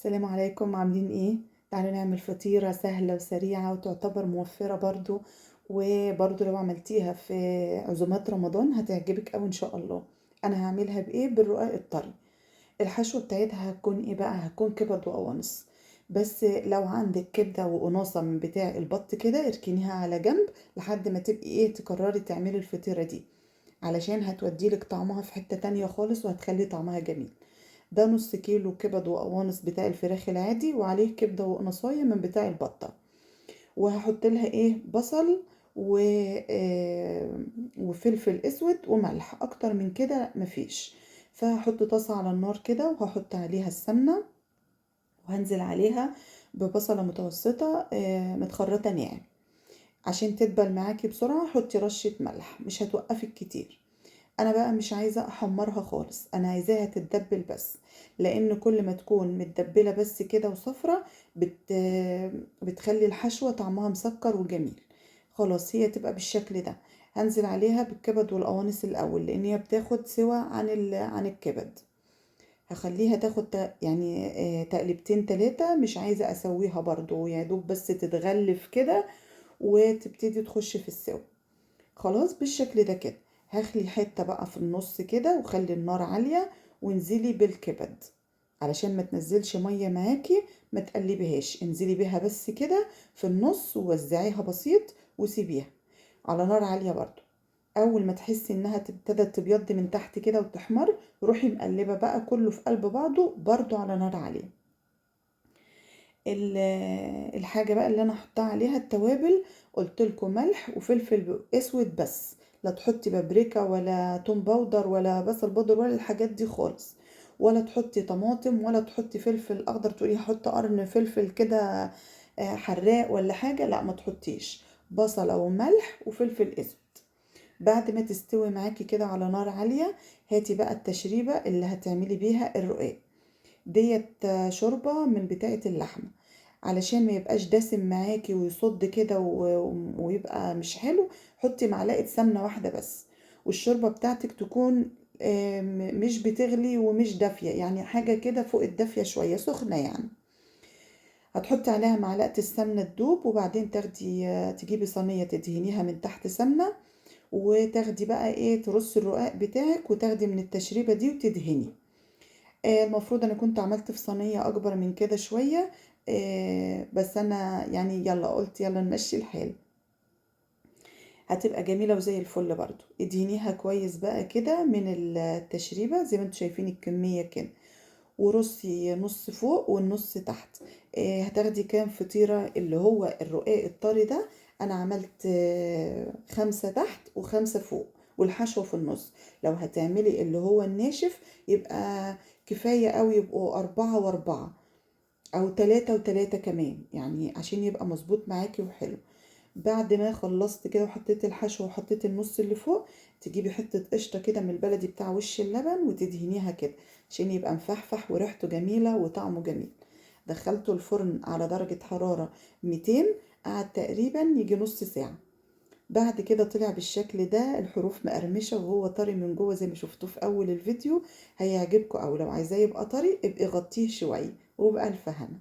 السلام عليكم، عاملين ايه؟ تعالوا نعمل فطيرة سهلة وسريعة وتعتبر موفرة برضو. وبرضو لو عملتيها في عزومات رمضان هتعجبك اوي ان شاء الله. انا هعملها بايه؟ بالرقاق الطري. الحشوة بتاعتها هتكون ايه بقى؟ هتكون كبد وقوانص. بس لو عندك كبدة وقناصة من بتاع البط كده اركنيها على جنب لحد ما تبقي ايه تقرري تعملي الفطيرة دي، علشان هتوديلك طعمها في حتة تانية خالص وهتخلي طعمها جميل. ده نص كيلو كبد وقوانص بتاع الفراخ العادي، وعليه كبدة وقنصاية من بتاع البطة. وهحط لها ايه؟ بصل و... وفلفل اسود وملح، اكتر من كده مفيش. فهحط طاسة على النار كده وهحط عليها السمنة، وهنزل عليها ببصلة متوسطة متخرطة ناعم. عشان تدبل معاكي بسرعة حطي رشة ملح، مش هتوقفك كتير. انا بقى مش عايزة احمرها خالص، انا عايزاها تتدبل بس. لان كل ما تكون متدبلة بس كده وصفرة بتخلي الحشوة طعمها مسكر وجميل. خلاص هي تبقى بالشكل ده. هنزل عليها بالكبد والقوانص الاول لان هي بتاخد سوا عن الكبد. هخليها تاخد يعني تقلبتين تلاتة، مش عايزة اسويها برضو، يا دوب بس تتغلف كده وتبتدي تخش في السوا. خلاص بالشكل ده كده. هخلي حتة بقى في النص كده وخلي النار عالية، وانزلي بالكبد علشان ما تنزلش مية معاكي. ما تقلبيهاش، انزلي بيها بس كده في النص ووزعيها بسيط وسيبيها على نار عالية برضو. اول ما تحسي انها ابتدت تبيض من تحت كده وتحمر، روحي مقلبة بقى كله في قلب بعضه برضو على نار عالية. ال- الحاجة بقى اللي انا احطها عليها التوابل، قلت لكم ملح وفلفل اسود بس. لا تحطي بابريكا ولا توم باودر ولا بصل باودر ولا الحاجات دي خالص. ولا تحطي طماطم ولا تحطي فلفل اخضر تقولي هحط قرن فلفل كده حراق ولا حاجة، لا ما تحطيش. بصل او ملح وفلفل اسود. بعد ما تستوي معاكي كده على نار عالية، هاتي بقى التشريبة اللي هتعملي بيها الرقاق. ديت شوربة من بتاعة اللحمة، علشان ما يبقاش دسم معاكي ويصد كده ويبقى مش حلو. حطي معلقة سمنة واحدة بس. والشوربة بتاعتك تكون مش بتغلي ومش دافية، يعني حاجة كده فوق الدافية شوية، سخنة يعني. هتحطي عليها معلقة السمنة تدوب، وبعدين تاخدي تجيبي صينية تدهنيها من تحت سمنة، وتاخدي بقى ايه ترصي الرقاق بتاعك وتاخدي من التشريبة دي وتدهني. المفروض انا كنت عملت في صينية اكبر من كده شوية. بس انا يعني يلا قلت يلا نمشي الحال. هتبقى جميلة وزي الفل برضو. ادهنيها كويس بقى كده من التشريبة زي ما انتوا شايفين الكمية كده، ورصي نص فوق والنص تحت. هتاخدي كام فطيرة اللي هو الرقاق الطري ده؟ انا عملت 5 تحت و5 فوق والحشو في النص. لو هتعملي اللي هو الناشف يبقى كفاية قوي، يبقوا 4 و4 او 3 و3 كمان، يعني عشان يبقى مظبوط معاكي وحلو. بعد ما خلصت كده وحطيت الحشو وحطيت النص اللي فوق، تجيبي حتة قشطة كده من البلدي بتاع وش اللبن وتدهنيها كده عشان يبقى مفحفح وريحته جميلة وطعمه جميل. دخلته الفرن على درجة حرارة 200، قعد تقريبا يجي نص ساعة. بعد كده طلع بالشكل ده، الحروف مقرمشة وهو طري من جوه زي ما شفتوه في أول الفيديو. هيعجبكم، أو لو عايزاه يبقى طري ابقي غطيه شوية وبألف هنا.